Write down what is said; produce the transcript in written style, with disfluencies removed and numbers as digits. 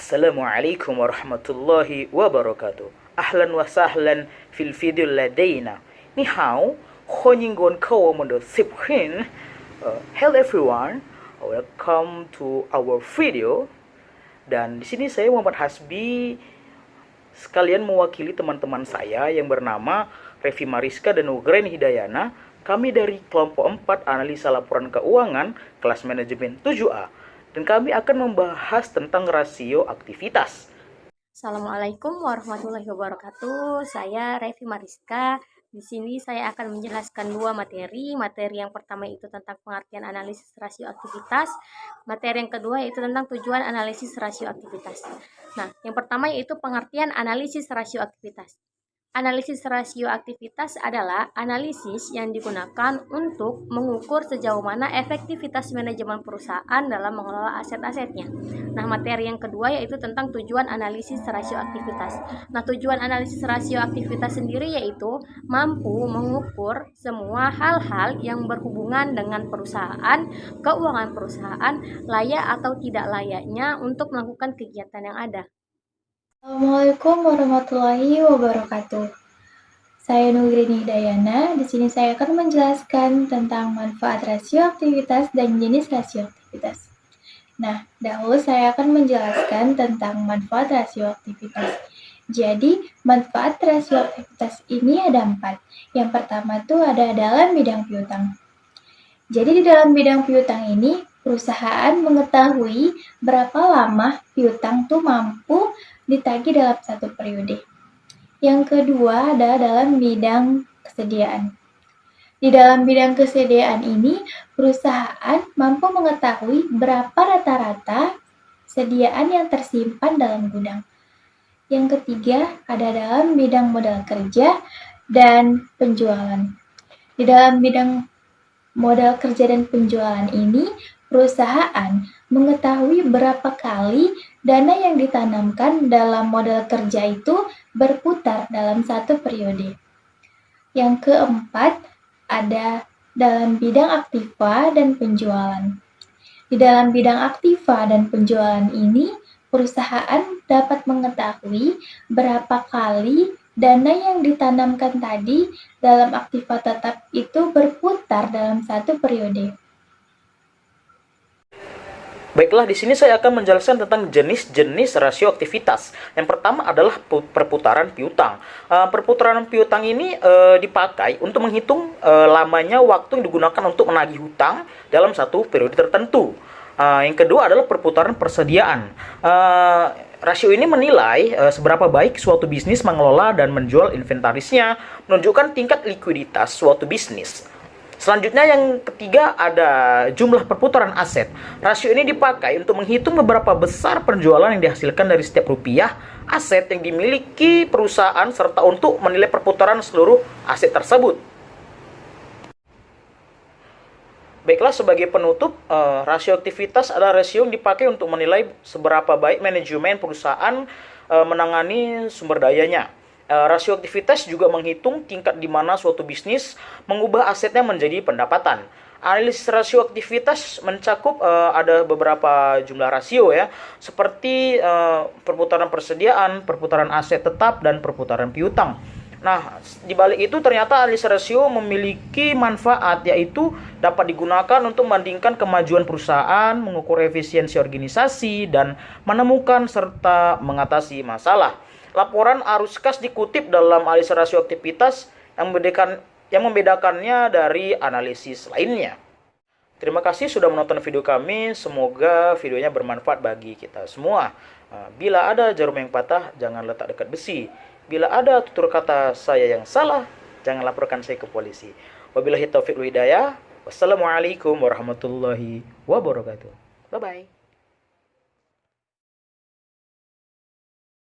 Assalamualaikum warahmatullahi wabarakatuh. Ahlan wa sahlan fil video ladaina. Ni hao, honinggon ko mondo siphin. Hello everyone, welcome to our video. Dan di sini saya Muhammad Hasbi sekalian mewakili teman-teman saya yang bernama Revi Mariska dan Nugraini Hidayana. Kami dari kelompok 4 analisa laporan keuangan kelas manajemen 7A. Dan kami akan membahas tentang rasio aktivitas. Assalamualaikum warahmatullahi wabarakatuh. Saya Revi Mariska. Di sini saya akan menjelaskan dua materi. Materi yang pertama itu tentang pengertian analisis rasio aktivitas. Materi yang kedua yaitu tentang tujuan analisis rasio aktivitas. Nah, yang pertama yaitu pengertian analisis rasio aktivitas. Analisis rasio aktivitas adalah analisis yang digunakan untuk mengukur sejauh mana efektivitas manajemen perusahaan dalam mengelola aset-asetnya. Nah, materi yang kedua yaitu tentang tujuan analisis rasio aktivitas. Nah, tujuan analisis rasio aktivitas sendiri yaitu mampu mengukur semua hal-hal yang berhubungan dengan perusahaan, keuangan perusahaan, layak atau tidak layaknya untuk melakukan kegiatan yang ada. Assalamualaikum warahmatullahi wabarakatuh. Saya Nugraini Hidayana. Di sini saya akan menjelaskan tentang manfaat rasio aktivitas dan jenis rasio aktivitas. Nah, dahulu saya akan menjelaskan tentang manfaat rasio aktivitas. Jadi, manfaat rasio aktivitas ini ada 4. Yang pertama tuh ada dalam bidang piutang. Jadi di dalam bidang piutang ini, perusahaan mengetahui berapa lama piutang tuh mampu ditagih dalam satu periode. Yang kedua ada dalam bidang kesediaan. Di dalam bidang kesediaan ini, perusahaan mampu mengetahui berapa rata-rata sediaan yang tersimpan dalam gudang. Yang ketiga ada dalam bidang modal kerja dan penjualan. Di dalam bidang modal kerja dan penjualan ini, perusahaan mengetahui berapa kali dana yang ditanamkan dalam modal kerja itu berputar dalam satu periode. Yang keempat, ada dalam bidang aktiva dan penjualan. Di dalam bidang aktiva dan penjualan ini, perusahaan dapat mengetahui berapa kali dana yang ditanamkan tadi dalam aktiva tetap itu berputar dalam satu periode. Baiklah, di sini saya akan menjelaskan tentang jenis-jenis rasio aktivitas. Yang pertama adalah perputaran piutang. Perputaran piutang ini dipakai untuk menghitung lamanya waktu yang digunakan untuk menagih hutang dalam satu periode tertentu. Yang kedua adalah perputaran persediaan. Rasio ini menilai seberapa baik suatu bisnis mengelola dan menjual inventarisnya, menunjukkan tingkat likuiditas suatu bisnis. Selanjutnya yang ketiga ada jumlah perputaran aset. Rasio ini dipakai untuk menghitung beberapa besar penjualan yang dihasilkan dari setiap rupiah aset yang dimiliki perusahaan serta untuk menilai perputaran seluruh aset tersebut. Baiklah, sebagai penutup, rasio aktivitas adalah rasio yang dipakai untuk menilai seberapa baik manajemen perusahaan menangani sumber dayanya. Rasio aktivitas juga menghitung tingkat di mana suatu bisnis mengubah asetnya menjadi pendapatan. Analisis rasio aktivitas mencakup ada beberapa jumlah rasio ya, seperti perputaran persediaan, perputaran aset tetap, dan perputaran piutang. Nah, di balik itu ternyata analisis rasio memiliki manfaat, yaitu dapat digunakan untuk membandingkan kemajuan perusahaan, mengukur efisiensi organisasi, dan menemukan serta mengatasi masalah. Laporan arus kas dikutip dalam analisis rasio aktivitas yang membedakannya dari analisis lainnya. Terima kasih sudah menonton video kami. Semoga videonya bermanfaat bagi kita semua. Bila ada jarum yang patah, jangan letak dekat besi. Bila ada tutur kata saya yang salah, jangan laporkan saya ke polisi. Wabillahi taufiq wal hidayah. Wassalamualaikum warahmatullahi wabarakatuh. Bye-bye.